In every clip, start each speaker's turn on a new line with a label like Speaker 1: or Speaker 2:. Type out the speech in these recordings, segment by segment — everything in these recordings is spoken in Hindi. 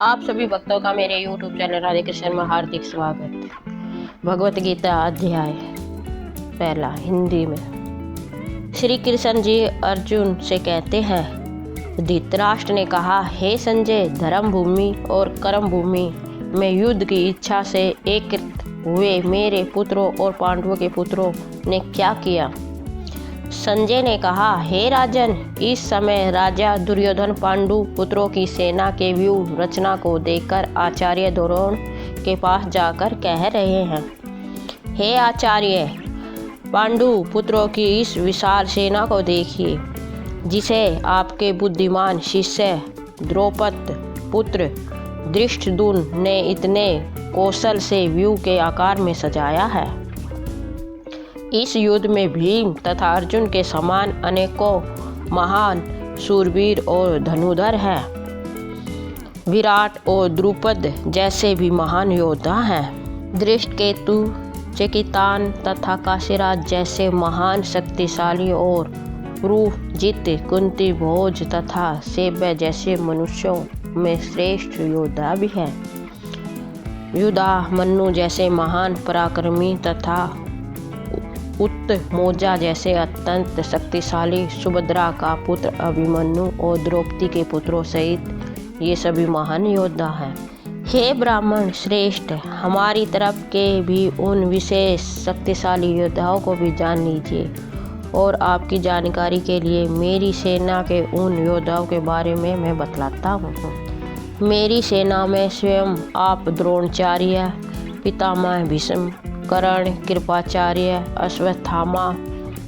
Speaker 1: आप सभी भक्तों का मेरे YouTube चैनल राधे कृष्ण में हार्दिक स्वागत। भगवत गीता अध्याय पहला हिंदी में। श्री कृष्ण जी अर्जुन से कहते हैं, धृतराष्ट्र ने कहा, हे संजय, धर्म भूमि और कर्म भूमि में युद्ध की इच्छा से एकत्र हुए मेरे पुत्रों और पांडवों के पुत्रों ने क्या किया। संजय ने कहा, हे राजन, इस समय राजा दुर्योधन पांडु पुत्रों की सेना के व्यूह रचना को देखकर आचार्य द्रोण के पास जाकर कह रहे हैं, हे आचार्य, पांडु पुत्रों की इस विशाल सेना को देखिए, जिसे आपके बुद्धिमान शिष्य द्रौपद पुत्र धृष्टद्युम्न ने इतने कौशल से व्यूह के आकार में सजाया है। इस युद्ध में भीम तथा अर्जुन के समान अनेकों महान शूरवीर और धनुधर हैं। विराट और द्रुपद जैसे भी महान योद्धा हैं। धृष्टकेतु, चेकितान तथा काशीराज जैसे महान शक्तिशाली और पुरुजित, कुंती भोज तथा सेव्य जैसे मनुष्यों में श्रेष्ठ योद्धा भी हैं। युधामन्यु जैसे महान पराक्रमी तथा उत्तमौजा जैसे अत्यंत शक्तिशाली सुभद्रा का पुत्र अभिमन्यु और द्रौपदी के पुत्रों सहित ये सभी महान योद्धा हैं। हे ब्राह्मण श्रेष्ठ, हमारी तरफ के भी उन विशेष शक्तिशाली योद्धाओं को भी जान लीजिए, और आपकी जानकारी के लिए मेरी सेना के उन योद्धाओं के बारे में मैं बतलाता हूँ। मेरी सेना में स्वयं आप द्रोणाचार्य, पितामह भीष्म, कर्ण, कृपाचार्य, अश्वत्थामा,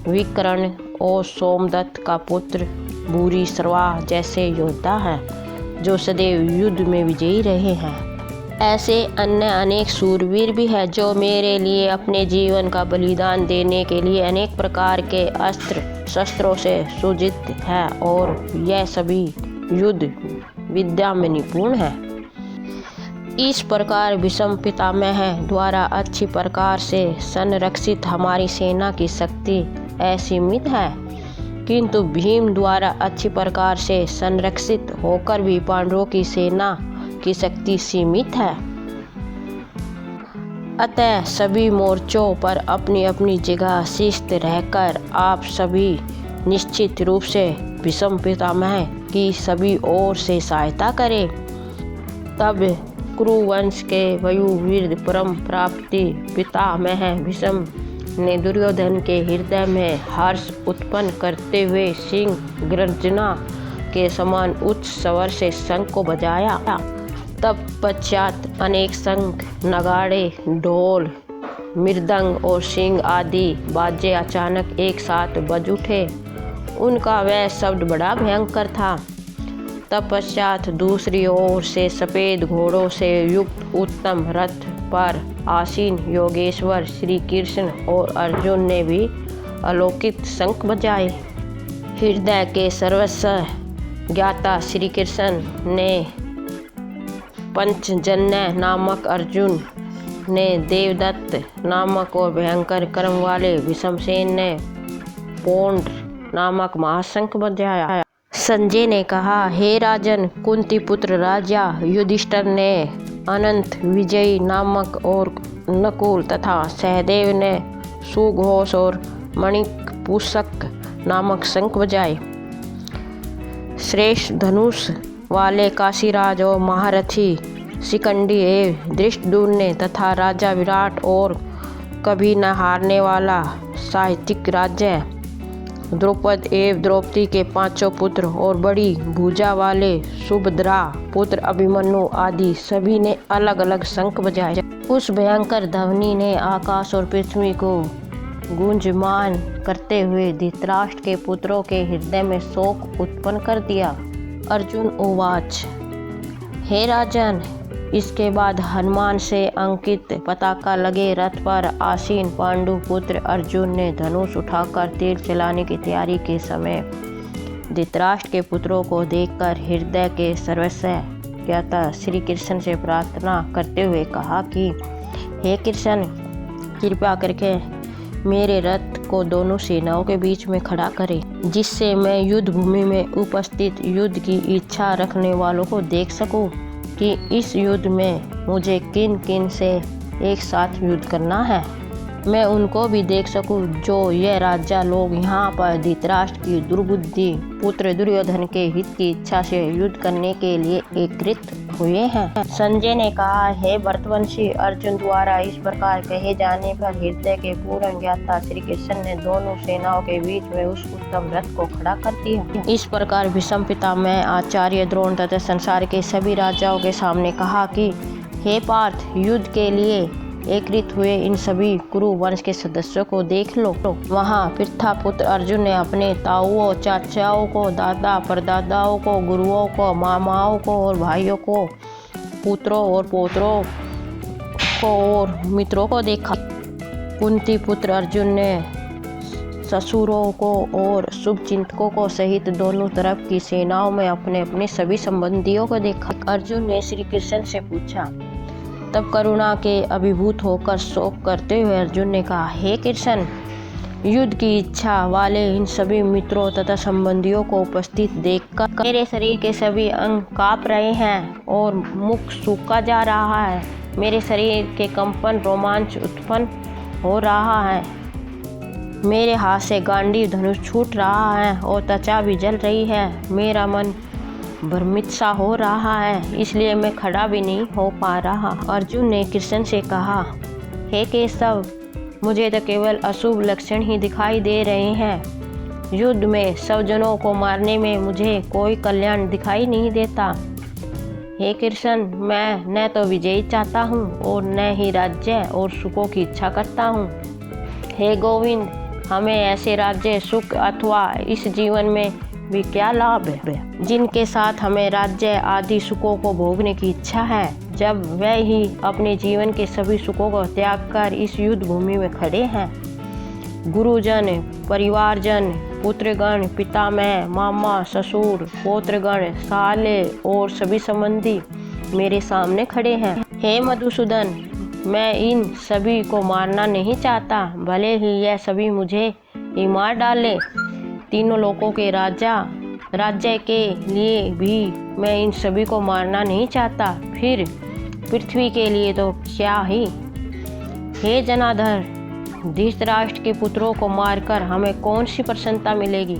Speaker 1: विकर्ण और सोमदत्त का पुत्र भूरिश्रवा जैसे योद्धा हैं, जो सदैव युद्ध में विजयी रहे हैं। ऐसे अन्य अनेक शूरवीर भी हैं, जो मेरे लिए अपने जीवन का बलिदान देने के लिए अनेक प्रकार के अस्त्र शस्त्रों से सुसज्जित हैं, और यह सभी युद्ध विद्या में निपुण हैं। इस प्रकार भीष्म पितामह द्वारा अच्छी प्रकार से संरक्षित हमारी सेना की शक्ति असीमित है, किंतु भीम द्वारा अच्छी प्रकार से संरक्षित होकर भी पांडवों की सेना की शक्ति सीमित है। अतः सभी मोर्चों पर अपनी अपनी जगह शिस्त रहकर आप सभी निश्चित रूप से भीष्म पितामह की सभी ओर से सहायता करें। तब कुरुवंश के वयोवृद्ध परम प्राप्ति पितामह भीष्म ने दुर्योधन के हृदय में हर्ष उत्पन्न करते हुए सिंह गर्जना के समान उच्च स्वर से शंख को बजाया। तब पश्चात अनेक शंख, नगाड़े, ढोल, मृदंग और सिंह आदि बाजे अचानक एक साथ बज उठे। उनका वह शब्द बड़ा भयंकर था। तत्पश्चात दूसरी ओर से सफ़ेद घोड़ों से युक्त उत्तम रथ पर आसीन योगेश्वर श्री कृष्ण और अर्जुन ने भी अलौकिक शंख बजाए। हृदय के सर्वस्व ज्ञाता श्री कृष्ण ने पंचजन्य नामक अर्जुन ने देवदत्त नामक और भयंकर कर्म वाले भीष्मसेन ने पौंड नामक महाशंख बजाया। संजय ने कहा, हे राजन, कुंती पुत्र राजा युधिष्ठिर ने अनंत विजयी नामक और नकुल तथा सहदेव ने सुघोष और मणिक पुष्पक नामक शंख बजाए। श्रेष्ठ धनुष वाले काशीराज और महारथी शिखंडी एवं धृष्टद्युम्न ने तथा राजा विराट और कभी न हारने वाला सात्विक राजा द्रौपद एवं द्रौपदी के पांचों पुत्र और बड़ी भुजा वाले सुभद्रा पुत्र अभिमन्यु आदि सभी ने अलग अलग शंख बजाए। उस भयंकर ध्वनि ने आकाश और पृथ्वी को गूंजमान करते हुए धृतराष्ट्र के पुत्रों के हृदय में शोक उत्पन्न कर दिया। अर्जुन उवाच, हे राजन, इसके बाद हनुमान से अंकित पताका लगे रथ पर आसीन पांडु पुत्र अर्जुन ने धनुष उठाकर तीर चलाने की तैयारी के समय धृतराष्ट्र के पुत्रों को देखकर हृदय के सर्वस्व ज्ञाता श्री कृष्ण से प्रार्थना करते हुए कहा कि हे कृष्ण, कृपा करके मेरे रथ को दोनों सेनाओं के बीच में खड़ा करें, जिससे मैं युद्ध भूमि में उपस्थित युद्ध की इच्छा रखने वालों को देख सकूं। कि इस युद्ध में मुझे किन किन से एक साथ युद्ध करना है। मैं उनको भी देख सकूं जो ये राजा लोग यहाँ पर धृतराष्ट्र की दुर्बुद्धि पुत्र दुर्योधन के हित की इच्छा से युद्ध करने के लिए एकत्रित हुए हैं। संजय ने कहा, हे भरतवंशी, अर्जुन द्वारा इस प्रकार कहे जाने पर हृदय के पूर्ण ज्ञाता श्री कृष्ण ने दोनों सेनाओं के बीच में उस उत्तम रथ को खड़ा कर दिया। इस प्रकार भीष्म पितामह, आचार्य द्रोण तथा संसार के सभी राजाओं के सामने कहा कि हे पार्थ, युद्ध के लिए एकत्रित हुए इन सभी कुरु वंश के सदस्यों को देख लो। वहाँ पृथा पुत्र अर्जुन ने अपने ताऊओं, चाचाओं को, दादा परदादाओं को, गुरुओं को, मामाओं को और भाइयों को, पुत्रों और पोत्रों को और मित्रों को देखा। कुंती पुत्र अर्जुन ने ससुरों को और शुभचिंतकों को सहित दोनों तरफ की सेनाओं में अपने अपने सभी संबंधियों को देखा। अर्जुन ने श्री कृष्ण से पूछा। तब करुणा के अभिभूत होकर शोक करते हुए अर्जुन ने कहा, हे कृष्ण, युद्ध की इच्छा वाले इन सभी मित्रों तथा संबंधियों को उपस्थित देखकर मेरे शरीर के सभी अंग कांप रहे हैं और मुख सूखा जा रहा है। मेरे शरीर के कंपन रोमांच उत्पन्न हो रहा है। मेरे हाथ से गांडीव धनुष छूट रहा है और त्वचा भी जल रही है। मेरा मन भ्रमित सा हो रहा है, इसलिए मैं खड़ा भी नहीं हो पा रहा। अर्जुन ने कृष्ण से कहा, हे केशव, मुझे तो केवल अशुभ लक्षण ही दिखाई दे रहे हैं। युद्ध में सब जनों को मारने में मुझे कोई कल्याण दिखाई नहीं देता। हे कृष्ण, मैं न तो विजयी चाहता हूँ और न ही राज्य और सुखों की इच्छा करता हूँ। हे गोविंद, हमें ऐसे राज्य सुख अथवा इस जीवन में भी क्या लाभ है जिनके साथ हमें राज्य आदि सुखों को भोगने की इच्छा है, जब वह ही अपने जीवन के सभी सुखों को त्याग कर इस युद्ध भूमि में खड़े हैं। गुरुजन, परिवारजन, पुत्रगण, पितामह, मामा, ससुर, पौत्रगण, साले और सभी संबंधी मेरे सामने खड़े हैं। हे मधुसूदन, मैं इन सभी को मारना नहीं चाहता, भले ही यह सभी मुझे ही मार डाले। तीनों लोकों के राज्य के लिए भी मैं इन सभी को मारना नहीं चाहता, फिर पृथ्वी के लिए तो क्या ही। हे जनार्दन, धृतराष्ट्र के पुत्रों को मारकर हमें कौन सी प्रसन्नता मिलेगी,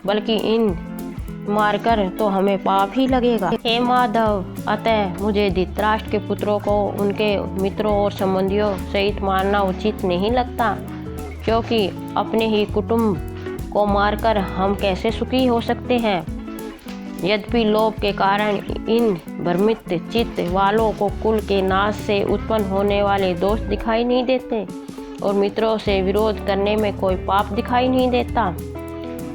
Speaker 1: बल्कि इन मारकर तो हमें पाप ही लगेगा। हे माधव, अतः मुझे धृतराष्ट्र के पुत्रों को उनके मित्रों और संबंधियों सहित मारना उचित नहीं लगता, क्योंकि अपने ही कुटुंब को मारकर हम कैसे सुखी हो सकते हैं। यद्यपि लोभ के कारण इन भ्रमित चित्त वालों को कुल के नाश से उत्पन्न होने वाले दोष दिखाई नहीं देते और मित्रों से विरोध करने में कोई पाप दिखाई नहीं देता।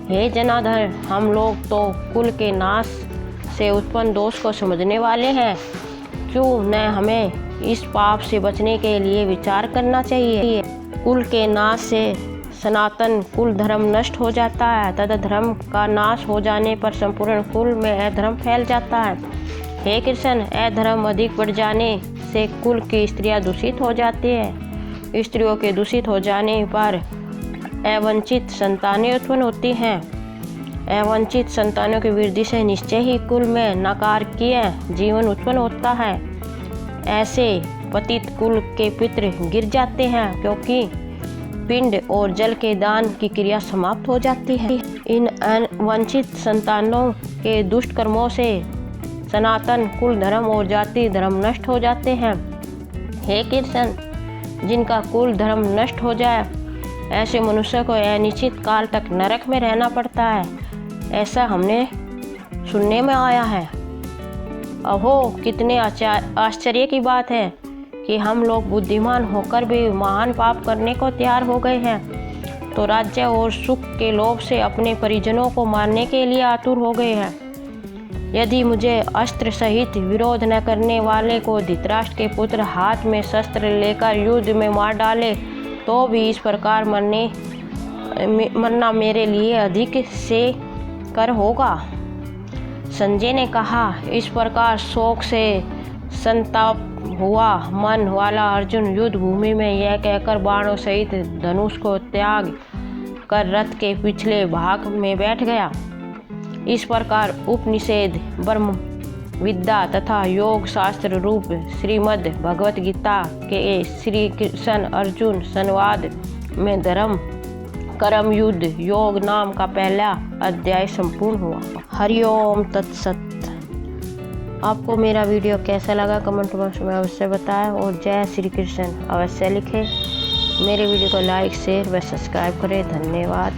Speaker 1: हे जनार्दन, हम लोग तो कुल के नाश से उत्पन्न दोष को समझने वाले हैं, क्यों न हमें इस पाप से बचने के लिए विचार करना चाहिए। कुल के नाश से सनातन कुल धर्म नष्ट हो जाता है तथा धर्म का नाश हो जाने पर संपूर्ण कुल में अधर्म फैल जाता है। हे कृष्ण, अधर्म अधिक बढ़ जाने से कुल की स्त्रियां दूषित हो जाती हैं। स्त्रियों के दूषित हो जाने पर अवंचित संतानें उत्पन्न होती हैं। अवंचित संतानों की वृद्धि से निश्चय ही कुल में नकारकीय जीवन उत्पन्न होता है। ऐसे पतित कुल के पितृ गिर जाते हैं, क्योंकि पिंड और जल के दान की क्रिया समाप्त हो जाती है। इन अवंचित संतानों के दुष्ट कर्मों से सनातन कुल धर्म और जाति धर्म नष्ट हो जाते हैं। हे कृष्ण, जिनका कुल धर्म नष्ट हो जाए, ऐसे मनुष्य को अनिश्चित काल तक नरक में रहना पड़ता है, ऐसा हमने सुनने में आया है। अहो, कितने आश्चर्य की बात है कि हम लोग बुद्धिमान होकर भी महान पाप करने को तैयार हो गए हैं, तो राज्य और सुख के लोभ से अपने परिजनों को मारने के लिए आतुर हो गए हैं। यदि मुझे अस्त्र सहित विरोध न करने वाले को धृतराष्ट्र के पुत्र हाथ में शस्त्र लेकर युद्ध में मार डाले, तो भी इस प्रकार मरना मेरे लिए अधिक से कर होगा। संजय ने कहा, इस प्रकार शोक से संताप हुआ मन वाला अर्जुन युद्ध भूमि में यह कहकर बाणों सहित धनुष को त्याग कर रथ के पिछले भाग में बैठ गया। इस प्रकार उपनिषद ब्रह्म विद्या तथा योग शास्त्र रूप श्रीमद् भगवत गीता के श्री कृष्ण अर्जुन संवाद में धर्म कर्म युद्ध योग नाम का पहला अध्याय संपूर्ण हुआ। हरिओम तत्सत। आपको मेरा वीडियो कैसा लगा कमेंट बॉक्स में अवश्य बताएं और जय श्री कृष्ण अवश्य लिखें। मेरे वीडियो को लाइक शेयर व सब्सक्राइब करें। धन्यवाद।